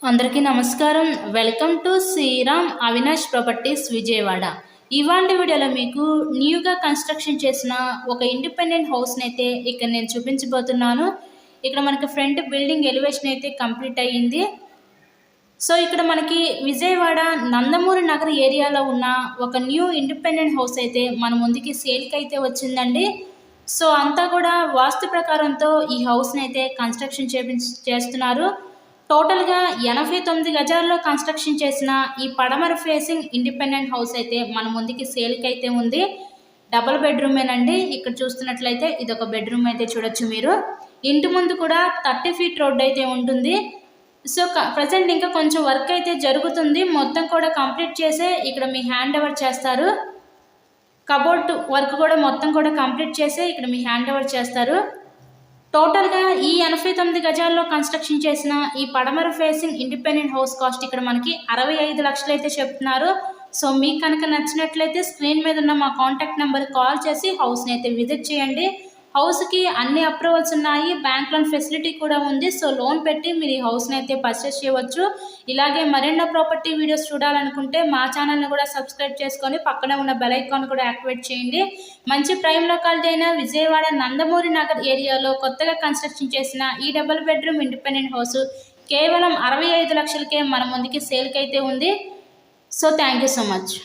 అందరికీ నమస్కారం. Welcome to Sriram Avinash properties Vijayawada. ఇవాల్టి వీడియోలో మీకు న్యూగా కన్స్ట్రక్షన్ చేసిన ఒక ఇండిపెండెంట్ హౌస్ని అయితే ఇక్కడ నేను చూపించబోతున్నాను. ఇక్కడ మనకి ఫ్రంట్ బిల్డింగ్ ఎలివేషన్ అయితే కంప్లీట్ అయ్యింది. సో ఇక్కడ మనకి విజయవాడ నందమూరి నగర్ ఏరియాలో ఉన్న ఒక న్యూ ఇండిపెండెంట్ హౌస్ అయితే మన ముందుకి సేల్కి అయితే వచ్చిందండి. సో అంతా కూడా వాస్తు ప్రకారంతో ఈ హౌస్ని అయితే కన్స్ట్రక్షన్ చేస్తున్నారు. టోటల్గా 89 గజాల్లో కన్స్ట్రక్షన్ చేసిన ఈ పడమర ఫేసింగ్ ఇండిపెండెంట్ హౌస్ అయితే మన ముందుకి సేల్కి అయితే ఉంది. డబుల్ బెడ్రూమేనండి. ఇక్కడ చూస్తున్నట్లయితే ఇది ఒక బెడ్రూమ్ అయితే చూడొచ్చు మీరు. ఇంటి ముందు కూడా 30 ఫీట్ రోడ్ అయితే ఉంటుంది. సో ప్రజెంట్ ఇంకా కొంచెం వర్క్ అయితే జరుగుతుంది. మొత్తం కూడా కంప్లీట్ చేసే ఇక్కడ మీ హ్యాండ్ ఓవర్ చేస్తారు. కబోర్డ్ వర్క్ కూడా మొత్తం కూడా కంప్లీట్ చేసే ఇక్కడ మీ హ్యాండ్ ఓవర్ చేస్తారు. టోటల్గా ఈ 89 గజాల్లో కన్స్ట్రక్షన్ చేసిన ఈ పడమర ఫేసింగ్ ఇండిపెండెంట్ హౌస్ కాస్ట్ ఇక్కడ మనకి 65 లక్షలు అయితే చెప్తున్నారు. సో మీకు కనుక నచ్చినట్లయితే స్క్రీన్ మీద ఉన్న మా కాంటాక్ట్ నెంబర్కి కాల్ చేసి హౌస్ని అయితే విజిట్ చేయండి. హౌస్కి అన్ని అప్రూవల్స్ ఉన్నాయి, బ్యాంక్ లోన్ ఫెసిలిటీ కూడా ఉంది. సో లోన్ పెట్టి మీరు ఈ హౌస్ని అయితే పర్చేస్ చేయవచ్చు. ఇలాగే మరెన్నో ప్రాపర్టీ వీడియోస్ చూడాలనుకుంటే మా ఛానల్ని కూడా సబ్స్క్రైబ్ చేసుకొని పక్కనే ఉన్న బెల్ ఐకాన్ కూడా యాక్టివేట్ చేయండి. మంచి ప్రైమ్ లొకాలిటీ అయిన విజయవాడ నందమూరి నగర్ ఏరియాలో కొత్తగా కన్స్ట్రక్షన్ చేసిన ఈ డబుల్ బెడ్రూమ్ ఇండిపెండెంట్ హౌస్ కేవలం 65 లక్షలకే మన ముందుకి సేల్కి అయితే ఉంది. So thank you so much.